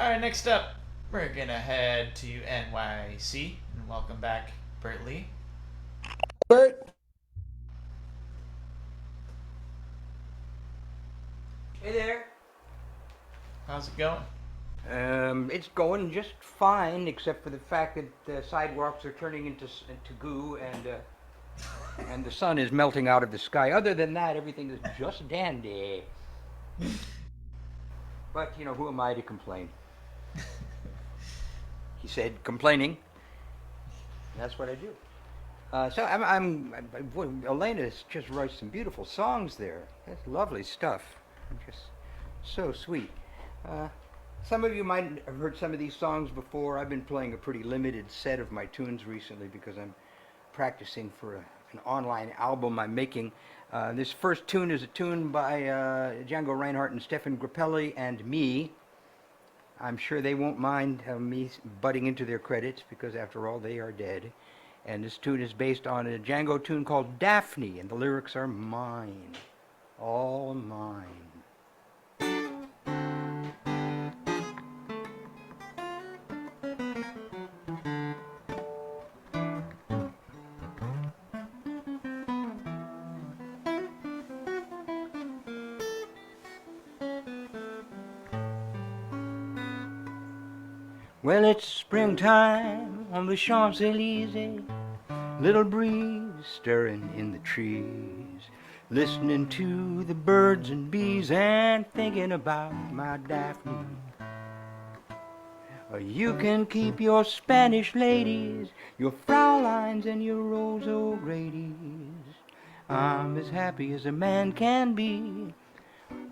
Alright, next up, we're gonna head to NYC and welcome back Bert Lee. Bert, Hey there. How's it going? It's going just fine, except for the fact that the sidewalks are turning into goo and the sun is melting out of the sky. Other than that, everything is just dandy. But you know, who am I to complain? He said, complaining. That's what I do. Boy, Elena's just writes some beautiful songs there. That's lovely stuff. Just so sweet. Uh, some of you might have heard some of these songs before. I've been playing a pretty limited set of my tunes recently because I'm practicing for an online album I'm making. This first tune is a tune by Django Reinhardt and Stefan Grappelli and me. I'm sure they won't mind me butting into their credits because, after all, they are dead. And this tune is based on a Django tune called Daphne, and the lyrics are mine, all mine. Well, it's springtime on the Champs-Élysées, little breeze stirring in the trees, listening to the birds and bees and thinking about my Daphne. You can keep your Spanish ladies, your Fraulines and your Rose O'Grady's. I'm as happy as a man can be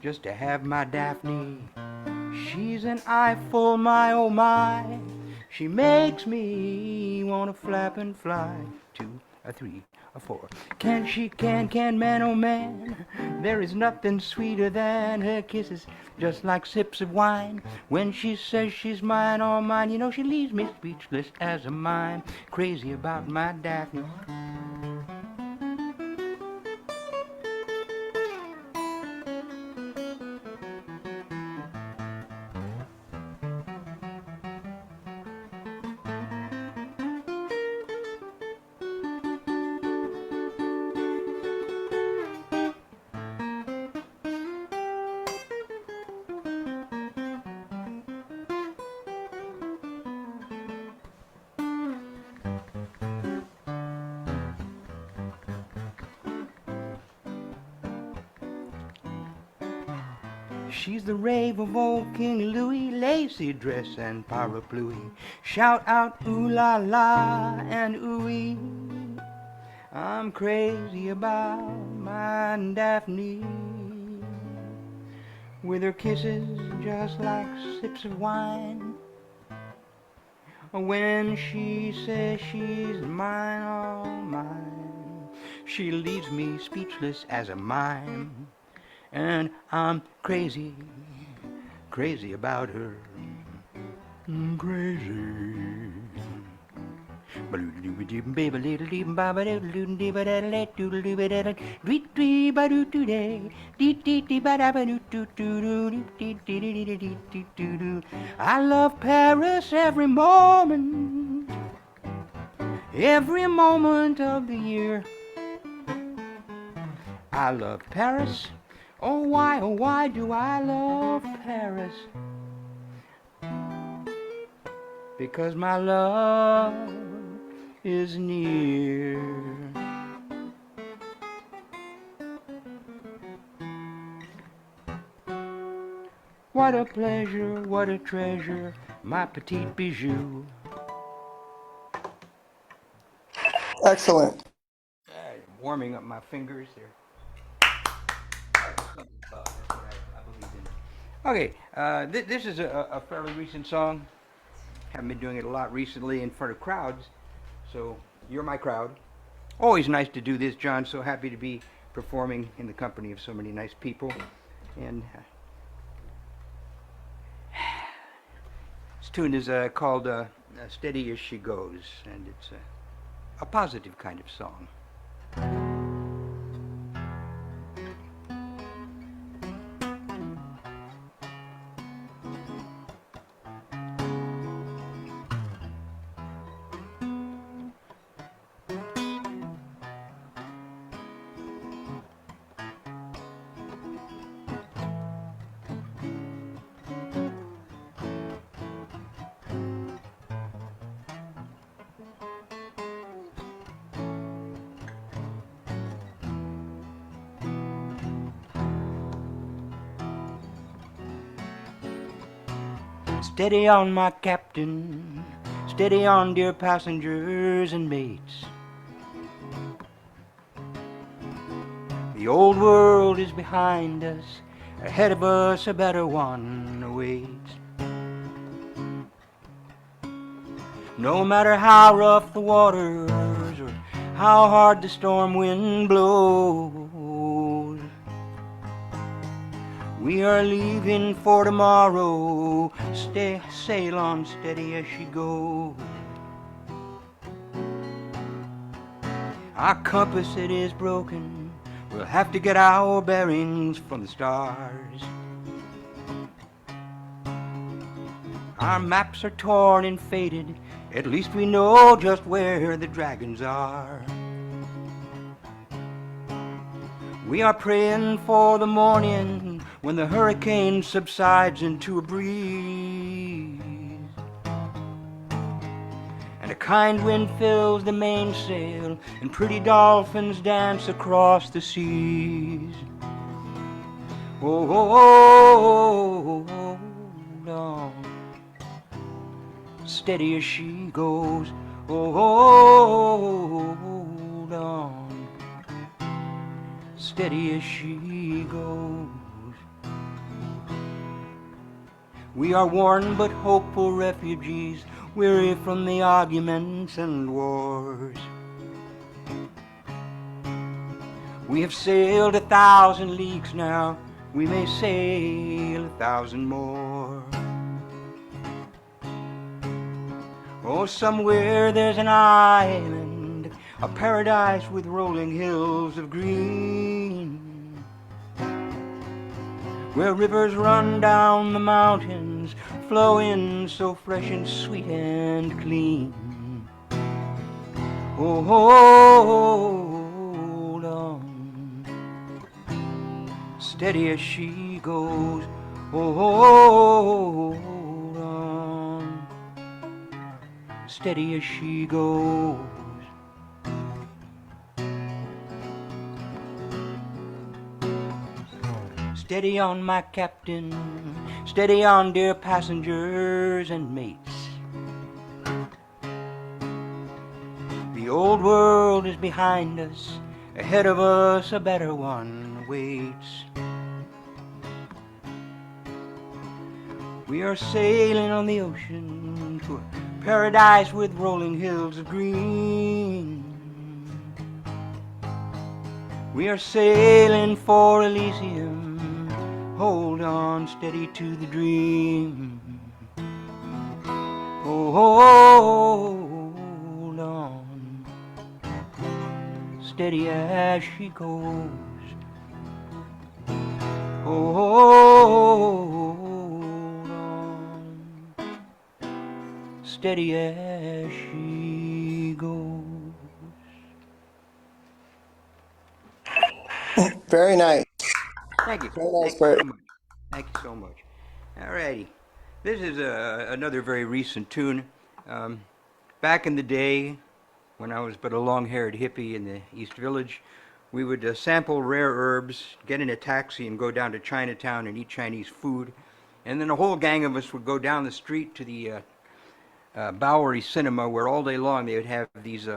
just to have my Daphne. She's an eyeful, my oh my. She makes me wanna flap and fly. 2, a 3, a 4. Can, man, oh man. There is nothing sweeter than her kisses, just like sips of wine. When she says she's mine, all mine, you know she leaves me speechless as a mime. Crazy about my Daphne. She's the rave of old King Louis, lacy dress and parapluie. Shout out ooh la la and ooey. I'm crazy about my Daphne, with her kisses just like sips of wine. When she says she's mine, all mine, she leaves me speechless as a mime. And I'm crazy, crazy about her. Crazy. I love Paris every moment of the year. I love Paris. Oh why do I love Paris? Because my love is near. What a pleasure, what a treasure, my petite bijou. excellent. Warming up my fingers there. Okay, this is a fairly recent song. Haven't been doing it a lot recently in front of crowds, so you're my crowd. Always nice to do this, John. So happy to be performing in the company of so many nice people. And this tune is called Steady as She Goes, and it's a positive kind of song. Steady on, my captain, steady on, dear passengers and mates. The old world is behind us, ahead of us a better one awaits. No matter how rough the waters or how hard the storm wind blows, we are leaving for tomorrow. Sail on steady as she goes. Our compass, it is broken. We'll have to get our bearings from the stars. Our maps are torn and faded. At least we know just where the dragons are. We are praying for the morning when the hurricane subsides into a breeze, and a kind wind fills the mainsail and pretty dolphins dance across the seas. Oh, oh, oh, oh, steady as she goes. Oh, hold on, steady as she goes. We are worn but hopeful refugees, weary from the arguments and wars. We have sailed 1,000 leagues now, we may sail 1,000 more. Oh, somewhere there's an island, a paradise with rolling hills of green, where rivers run down the mountains, flowing so fresh and sweet and clean. Oh, hold on, steady as she goes. Oh, hold on, steady as she goes. Steady on, my captain, steady on, dear passengers and mates. The old world is behind us, ahead of us a better one waits. We are sailing on the ocean to a paradise with rolling hills of green. We are sailing for Elysium. Hold on, steady to the dream. Oh, hold on, steady as she goes. Oh, hold on, steady as she goes. Very nice. Thank you. Very nice, Thank you Bert. so much. Thank you so much. All righty. This is another very recent tune. Back in the day, when I was but a long-haired hippie in the East Village, we would sample rare herbs, get in a taxi, and go down to Chinatown and eat Chinese food. And then a whole gang of us would go down the street to the Bowery Cinema, where all day long they would have these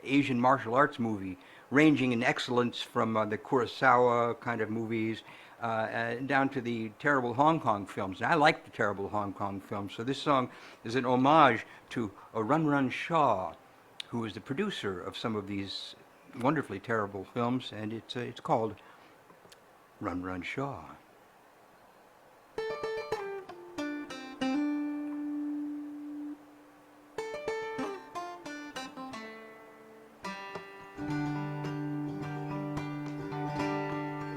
Asian martial arts movies, ranging in excellence from the Kurosawa kind of movies down to the terrible Hong Kong films. And I like the terrible Hong Kong films, so this song is an homage to Run Run Shaw, who was the producer of some of these wonderfully terrible films, and it's called Run Run Shaw.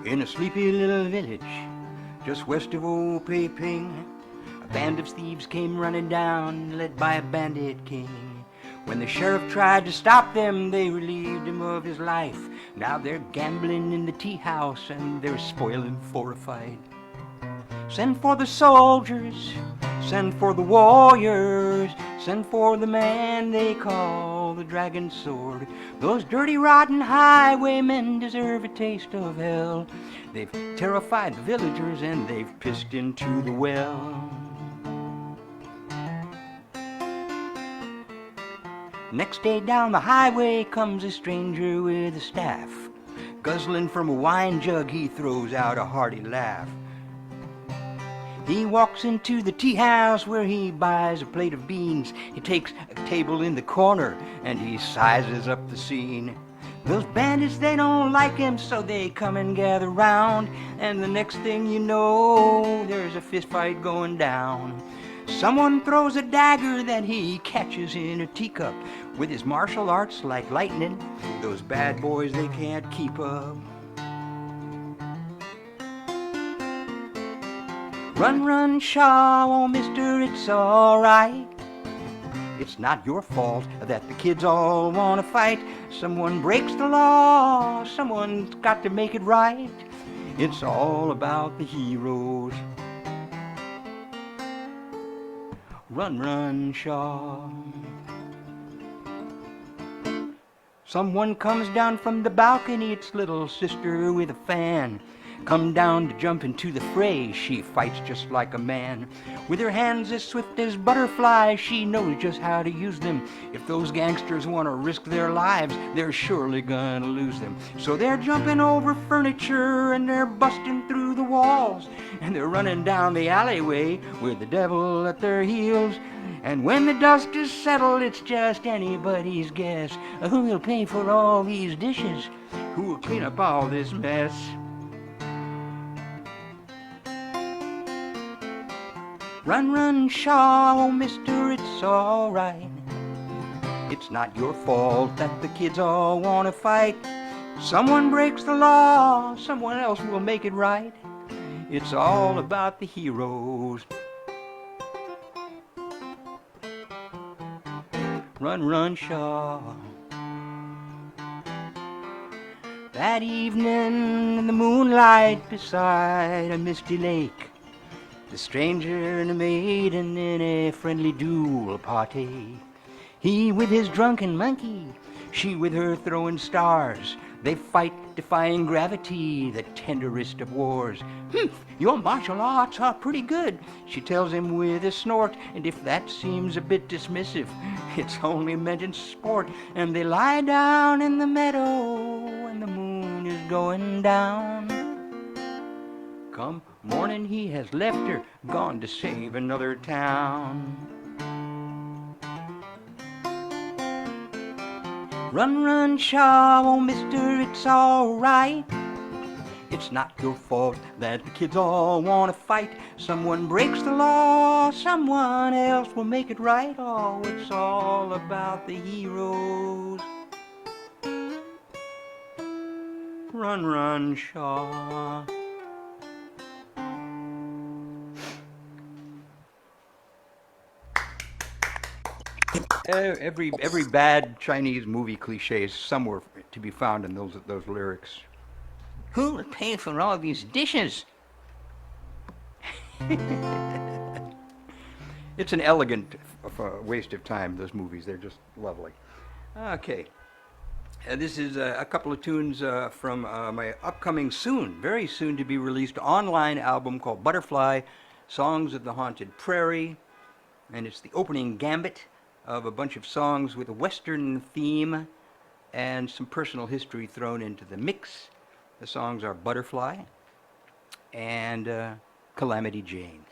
In a sleepy little village just west of old Peiping, a band of thieves came running down, led by a bandit king. When the sheriff tried to stop them, they relieved him of his life. Now they're gambling in the tea house and they're spoiling for a fight. Send for the soldiers, send for the warriors, send for the man they call the Dragon Sword. Those dirty, rotten highwaymen deserve a taste of hell. They've terrified the villagers and they've pissed into the well. Next day down the highway comes a stranger with a staff. Guzzling from a wine jug, he throws out a hearty laugh. He walks into the tea house where he buys a plate of beans. He takes a table in the corner and he sizes up the scene. Those bandits, they don't like him, so they come and gather round. And the next thing you know, there's a fist fight going down. Someone throws a dagger that he catches in a teacup. With his martial arts like lightning, those bad boys, they can't keep up. Run, run, Shaw, oh mister, it's alright. It's not your fault that the kids all want to fight. Someone breaks the law, someone's got to make it right. It's all about the heroes. Run, run, Shaw. Someone comes down from the balcony, it's little sister with a fan. Come down to jump into the fray, she fights just like a man. With her hands as swift as butterflies, she knows just how to use them. If those gangsters want to risk their lives, they're surely gonna lose them. So they're jumping over furniture and they're busting through the walls. And they're running down the alleyway with the devil at their heels. And when the dust is settled, it's just anybody's guess who will pay for all these dishes, who will clean up all this mess. Run, run, Shaw, oh mister, it's alright. It's not your fault that the kids all want to fight. Someone breaks the law, someone else will make it right. It's all about the heroes. Run, run, Shaw. That evening in the moonlight beside a misty lake, the stranger and the maiden in a friendly duel party. He with his drunken monkey, she with her throwing stars. They fight defying gravity, the tenderest of wars. Your martial arts are pretty good, she tells him with a snort. And if that seems a bit dismissive, it's only meant in sport. And they lie down in the meadow and the moon is going down. Come morning he has left her, gone to save another town. Run, run, Shaw, oh mister, it's alright. It's not your fault that the kids all want to fight. Someone breaks the law, someone else will make it right. Oh, it's all about the heroes. Run, run, Shaw. Every bad Chinese movie cliche is somewhere to be found in those lyrics. Who will pay for all these dishes? It's an elegant waste of time, those movies. They're just lovely. Okay. This is a couple of tunes from my upcoming very soon to be released online album called Butterfly, Songs of the Haunted Prairie. And it's the opening gambit of a bunch of songs with a Western theme and some personal history thrown into the mix. The songs are Butterfly and Calamity Jane.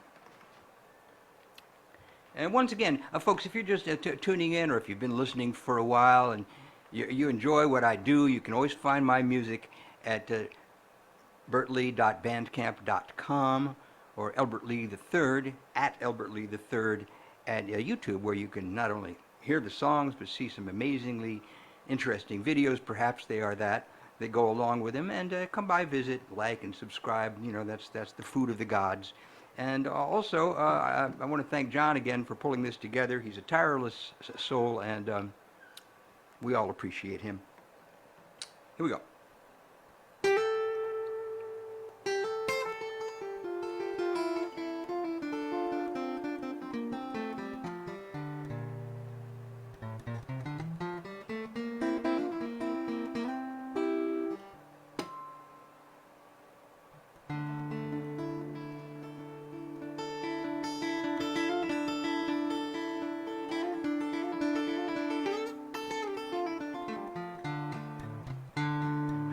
And once again, folks, if you're just tuning in or if you've been listening for a while and you enjoy what I do, you can always find my music at bertlee.bandcamp.com or Albert Lee III, at Albert Lee III at YouTube, where you can not only hear the songs but see some amazingly interesting videos. Perhaps they are that go along with them. And come by, visit, like, and subscribe. You know, that's the food of the gods. And also, I want to thank John again for pulling this together. He's a tireless soul, and we all appreciate him. Here we go.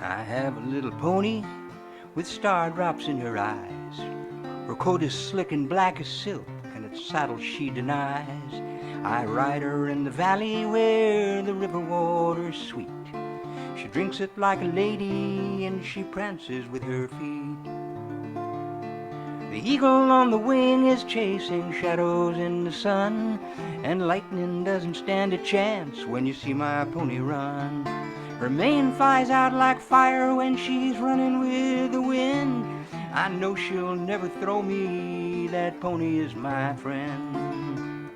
I have a little pony with star drops in her eyes. Her coat is slick and black as silk, and its saddle she denies. I ride her in the valley where the river water's sweet. She drinks it like a lady, and she prances with her feet. The eagle on the wing is chasing shadows in the sun, and lightning doesn't stand a chance when you see my pony run. Her mane flies out like fire when she's running with the wind. I know she'll never throw me, that pony is my friend.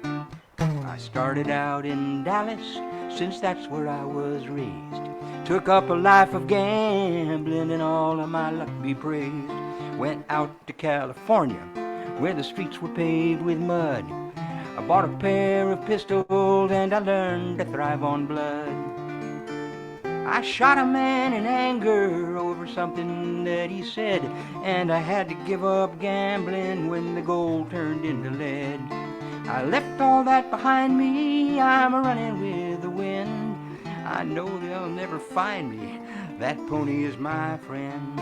I started out in Dallas, since that's where I was raised. Took up a life of gambling, and all of my luck be praised. Went out to California, where the streets were paved with mud. I bought a pair of pistols, and I learned to thrive on blood. I shot a man in anger over something that he said, and I had to give up gambling when the gold turned into lead. I left all that behind me, I'm a-running with the wind. I know they'll never find me, that pony is my friend.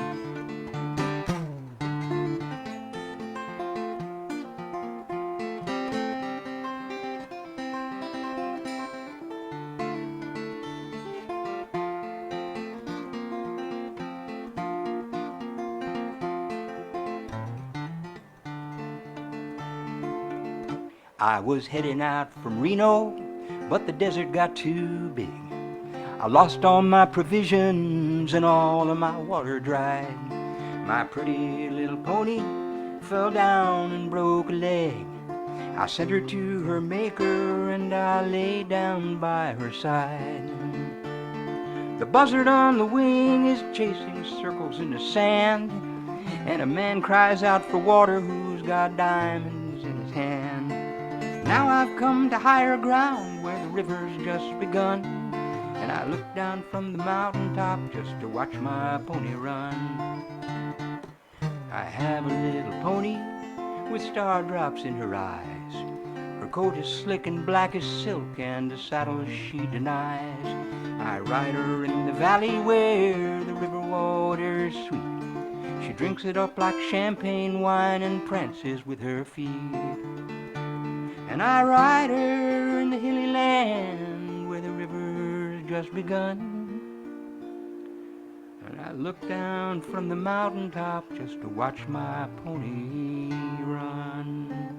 I was heading out from Reno, but the desert got too big. I lost all my provisions and all of my water dried. My pretty little pony fell down and broke a leg. I sent her to her maker and I lay down by her side. The buzzard on the wing is chasing circles in the sand, and a man cries out for water who's got diamonds in his hand. Now I've come to higher ground where the river's just begun, and I look down from the mountaintop just to watch my pony run. I have a little pony with star drops in her eyes. Her coat is slick and black as silk, and the saddle she denies. I ride her in the valley where the river water's sweet. She drinks it up like champagne wine and prances with her feet. And I ride her in the hilly land where the river's just begun, and I look down from the mountaintop just to watch my pony run.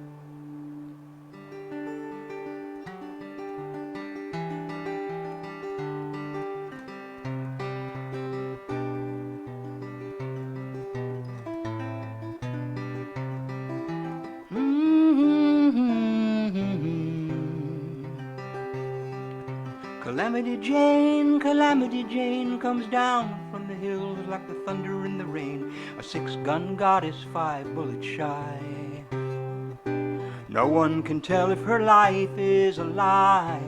Calamity Jane comes down from the hills like the thunder in the rain, a 6-gun goddess 5 bullets shy. No one can tell if her life is a lie.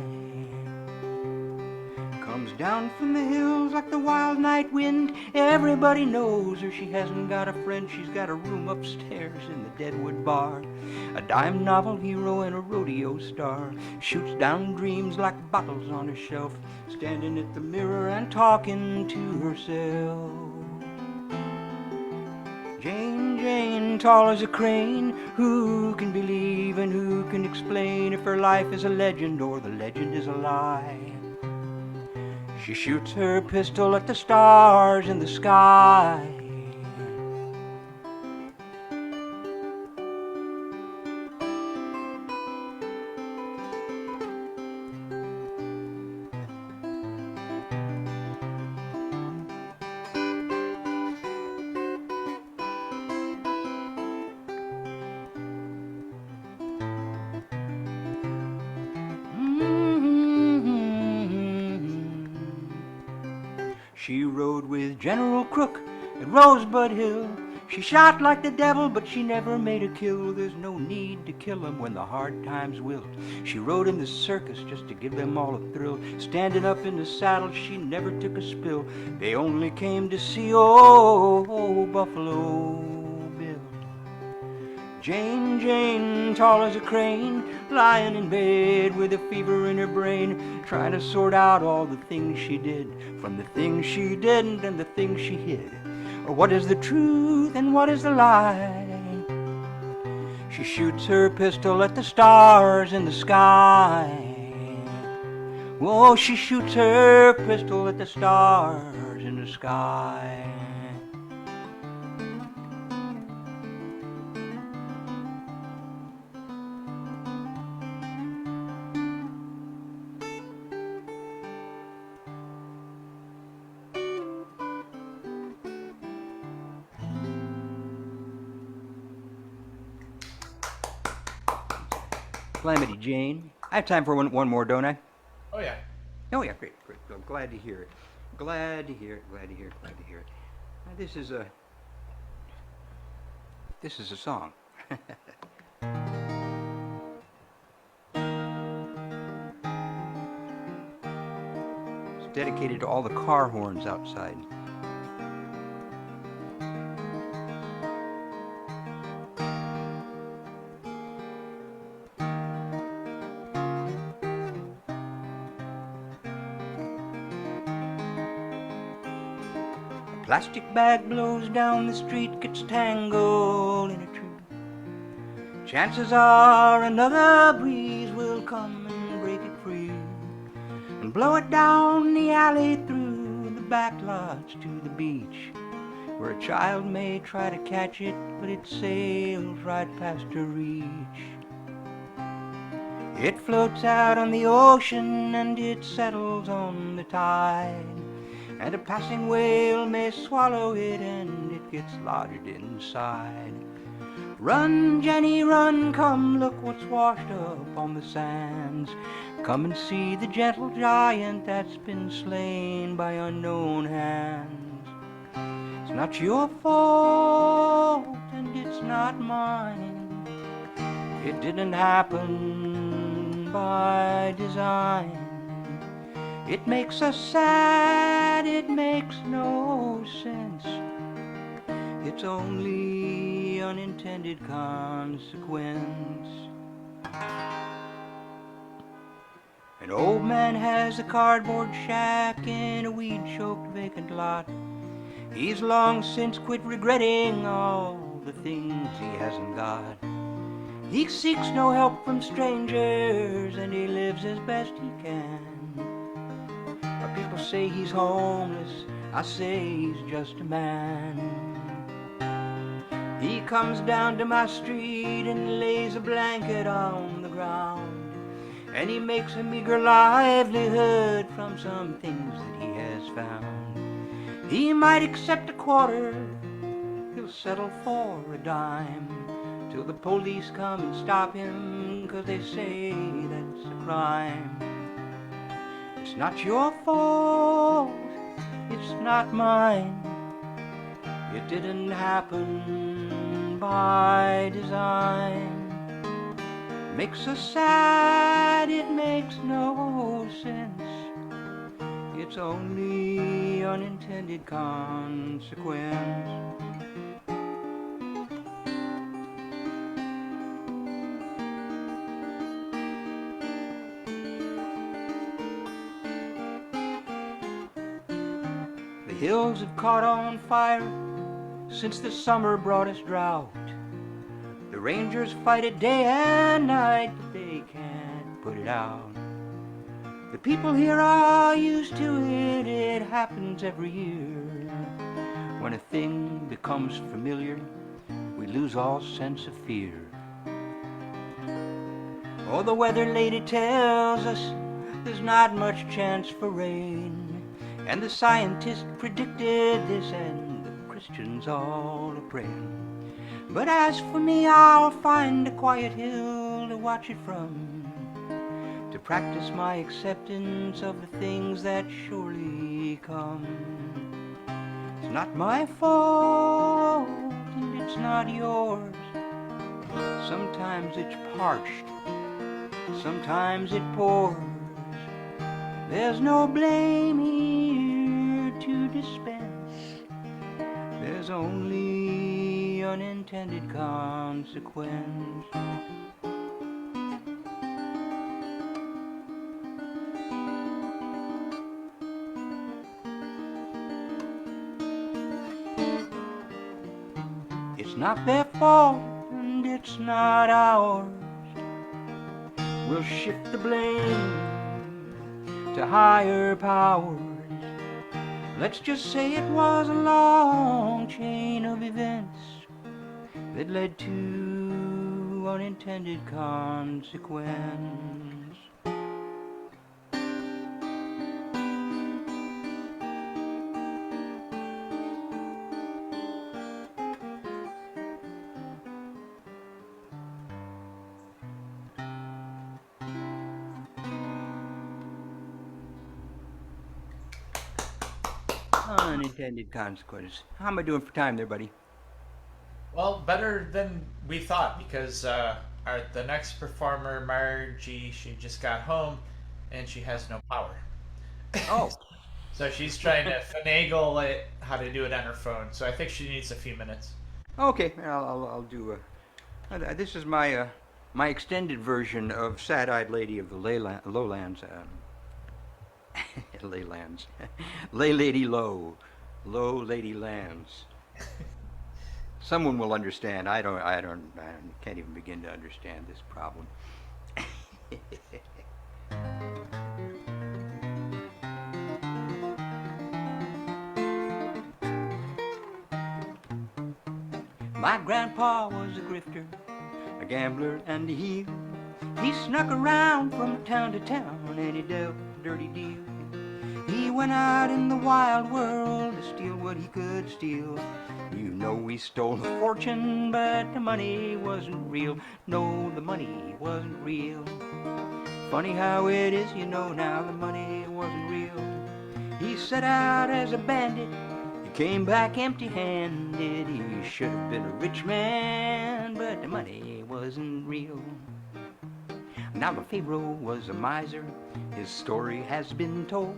Comes down from the hills like the wild night wind. Everybody knows her, she hasn't got a friend. She's got a room upstairs in the Deadwood bar. A dime novel hero and a rodeo star. Shoots down dreams like bottles on a shelf, standing at the mirror and talking to herself. Jane, tall as a crane. Who can believe and who can explain if her life is a legend or the legend is a lie? She shoots her pistol at the stars in the sky. She rode with General Crook at Rosebud Hill. She shot like the devil, but she never made a kill. There's no need to kill 'em when the hard times will. She rode in the circus just to give them all a thrill. Standing up in the saddle, she never took a spill. They only came to see old Buffalo Bill. Jane, Jane, tall as a crane, lying in bed with a fever in her brain, trying to sort out all the things she did from the things she didn't and the things she hid. Or what is the truth and what is the lie? She shoots her pistol at the stars in the sky. Oh, she shoots her pistol at the stars in the sky. Calamity Jane. I have time for one more, don't I? Oh yeah. Oh yeah, great. I'm glad to hear it. Glad to hear it. This is a song. It's dedicated to all the car horns outside. Plastic bag blows down the street, gets tangled in a tree. Chances are another breeze will come and break it free and blow it down the alley through the back lots to the beach, where a child may try to catch it, but it sails right past her reach. It floats out on the ocean and it settles on the tide, and a passing whale may swallow it and it gets lodged inside. Run, Jenny, run, come look what's washed up on the sands. Come and see the gentle giant that's been slain by unknown hands. It's not your fault and it's not mine. It didn't happen by design. It makes us sad, it makes no sense. It's only unintended consequence. An old man has a cardboard shack in a weed-choked vacant lot. He's long since quit regretting all the things he hasn't got. He seeks no help from strangers and he lives as best he can. People say he's homeless, I say he's just a man. He comes down to my street and lays a blanket on the ground, and he makes a meager livelihood from some things that he has found. He might accept a quarter, he'll settle for a dime, till the police come and stop him, 'cause they say that's a crime. It's not your fault, it's not mine. It didn't happen by design. Makes us sad, it makes no sense. It's only unintended consequence. The hills have caught on fire since the summer brought us drought. The rangers fight it day and night, but they can't put it out. The people here are used to it, it happens every year. When a thing becomes familiar, we lose all sense of fear. Oh, the weather lady tells us there's not much chance for rain, and the scientists predicted this, and the Christians all are praying. But as for me, I'll find a quiet hill to watch it from, to practice my acceptance of the things that surely come. It's not my fault, and it's not yours. Sometimes it's parched, sometimes it pours. There's no blame here to dispense. There's only the unintended consequence. It's not their fault and it's not ours. We'll shift the blame to higher powers. Let's just say it was a long chain of events that led to unintended consequence. Unintended consequences. How am I doing for time there, buddy? Well, better than we thought because the next performer, Margie, she just got home and she has no power. Oh, So she's trying to finagle it how to do it on her phone. So I think she needs a few minutes. okay. I'll do. This is my my extended version of Sad-Eyed Lady of the Lowlands. Leylands. Lay Lady Low. Low Lady Lands. Someone will understand. I can't even begin to understand this problem. My grandpa was a grifter, a gambler and a heel. He snuck around from town to town and he dealt a dirty deal. He went out in the wild world to steal what he could steal. You know he stole a fortune, but the money wasn't real. No, the money wasn't real. Funny how it is, you know now, the money wasn't real. He set out as a bandit, he came back empty-handed. He should have been a rich man, but the money wasn't real. Now the Pharaoh was a miser, his story has been told.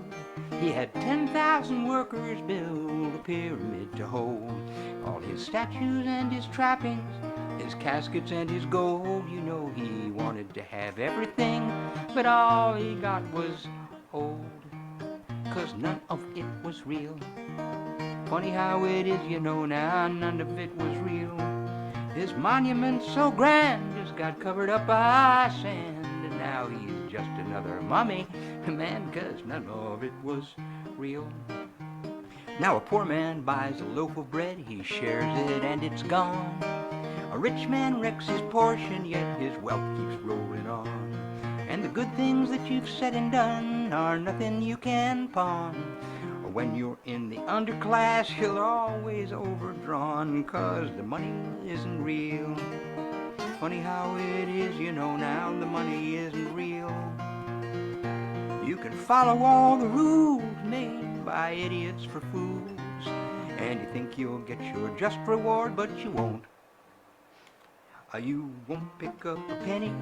He had 10,000 workers build a pyramid to hold all his statues and his trappings, his caskets and his gold. You know he wanted to have everything, but all he got was old, 'cause none of it was real. Funny how it is, you know now, none of it was real. His monument so grand just got covered up by sand, and now he's just another mummy, man, 'cause none of it was real. Now a poor man buys a loaf of bread, he shares it and it's gone. A rich man wrecks his portion, yet his wealth keeps rolling on. And the good things that you've said and done are nothing you can pawn. When you're in the underclass, you're always overdrawn, 'cause the money isn't real. Funny how it is, you know now, the money isn't real. You can follow all the rules made by idiots for fools, and you think you'll get your just reward, but you won't. You won't pick up a penny,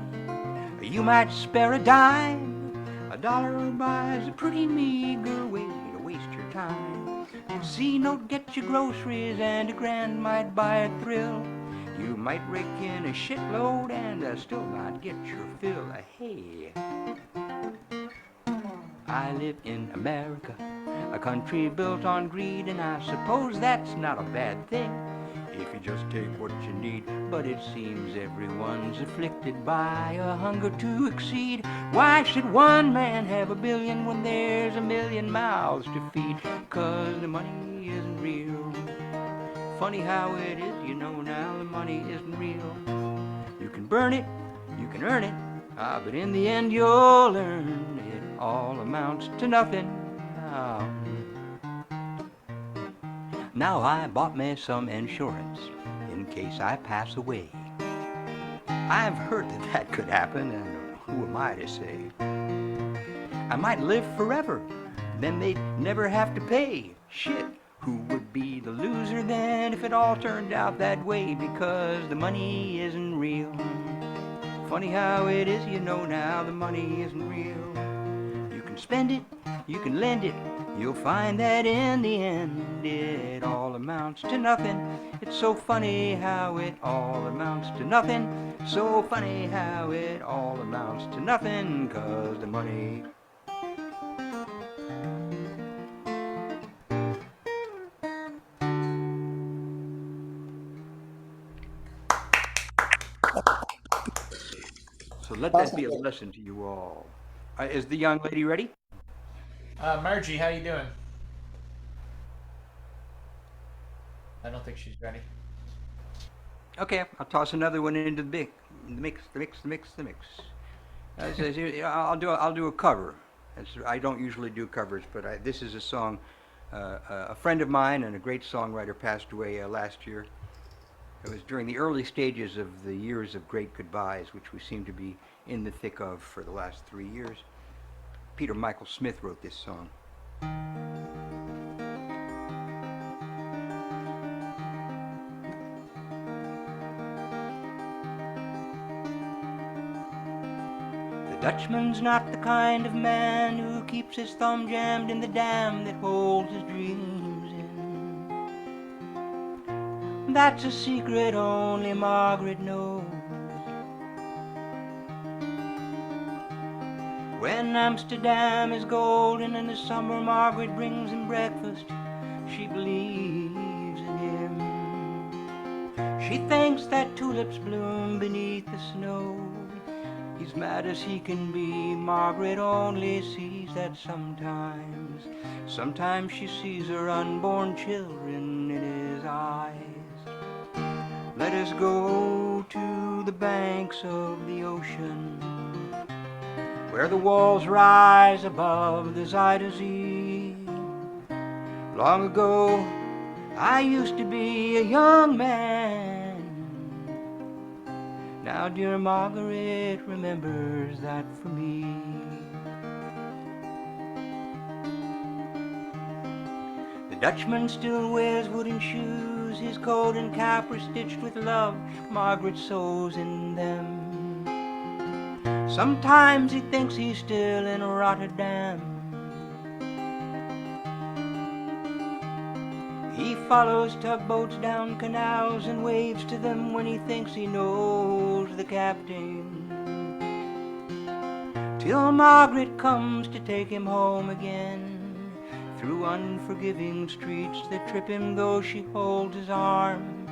you might spare a dime. A dollar buys a pretty meager way to waste your time. A C-note gets you groceries, and a grand might buy a thrill. You might rake in a shitload and still not get your fill. Hey, I live in America, a country built on greed, and I suppose that's not a bad thing if you just take what you need. But it seems everyone's afflicted by a hunger to exceed. Why should one man have a billion when there's a million mouths to feed? 'Cause the money isn't real. Funny how it is, you know now, the money isn't real. You can burn it, you can earn it, but in the end you'll learn it all amounts to nothing. Now I bought me some insurance in case I pass away. I've heard that could happen, and who am I to say? I might live forever, then they'd never have to pay. Shit, who would be the loser then if it all turned out that way? Because the money isn't real. Funny how it is, you know now, the money isn't real. You can can spend it, you can lend it. You'll find that in the end it all amounts to nothing. It's so funny how it all amounts to nothing. So funny how it all amounts to nothing, 'cause the money. So let that Awesome. be a lesson to you all. Is the young lady ready? Margie, how you doing? I don't think she's ready. Okay, I'll toss another one into the mix. I'll do a cover. I don't usually do covers, but this is a song. A friend of mine and a great songwriter passed away last year. It was during the early stages of the years of great goodbyes, which we seem to be in the thick of for the last 3 years. Peter Michael Smith wrote this song. The Dutchman's not the kind of man who keeps his thumb jammed in the dam that holds his dreams in. That's a secret only Margaret knows. When Amsterdam is golden and the summer Margaret brings him breakfast, she believes in him. She thinks that tulips bloom beneath the snow. He's mad as he can be. Margaret only sees that sometimes. Sometimes she sees her unborn children in his eyes. Let us go to the banks of the ocean, where the walls rise above the Zuyder Zee. Long ago, I used to be a young man. Now dear Margaret remembers that for me. The Dutchman still wears wooden shoes. His coat and cap are stitched with love. Margaret sews in them. Sometimes he thinks he's still in Rotterdam. He follows tugboats down canals and waves to them when he thinks he knows the captain, till Margaret comes to take him home again, through unforgiving streets that trip him though she holds his arm.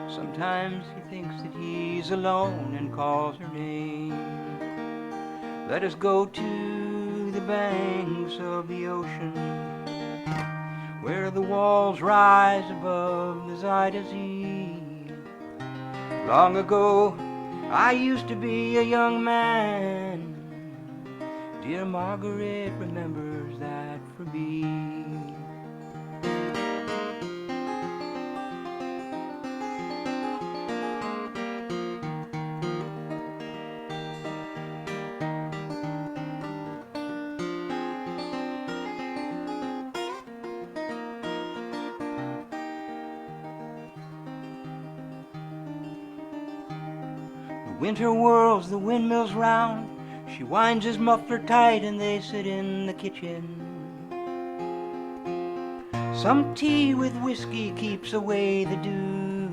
Sometimes he thinks that he's alone and calls her name. Let us go to the banks of the ocean, where the walls rise above the Zuyder Zee. Long ago, I used to be a young man. Dear Margaret remembers that for me. Winter whirls the windmills round. She winds his muffler tight and they sit in the kitchen. Some tea with whiskey keeps away the dew.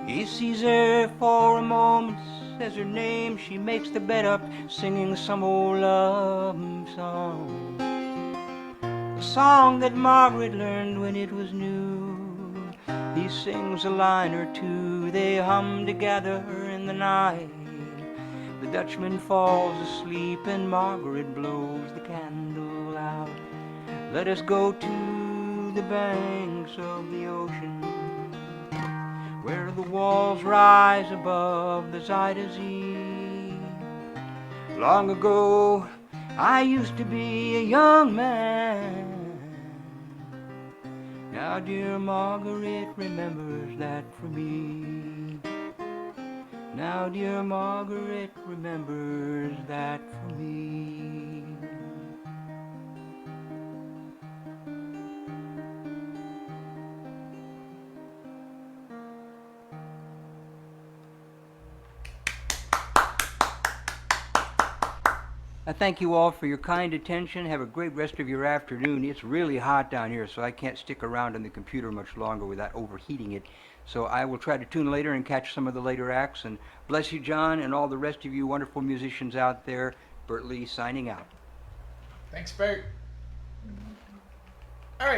He sees her for a moment, says her name. She makes the bed up, singing some old love song. A song that Margaret learned when it was new. He sings a line or two, they hum together in the night. The Dutchman falls asleep and Margaret blows the candle out. Let us go to the banks of the ocean, where the walls rise above the Zuyder Zee. Long ago, I used to be a young man. Now dear Margaret remembers that for me. Now dear Margaret remembers that for me. I thank you all for your kind attention. Have a great rest of your afternoon. It's really hot down here, so I can't stick around on the computer much longer without overheating it. So I will try to tune later and catch some of the later acts. And bless you, John, and all the rest of you wonderful musicians out there. Bert Lee signing out. Thanks, Bert.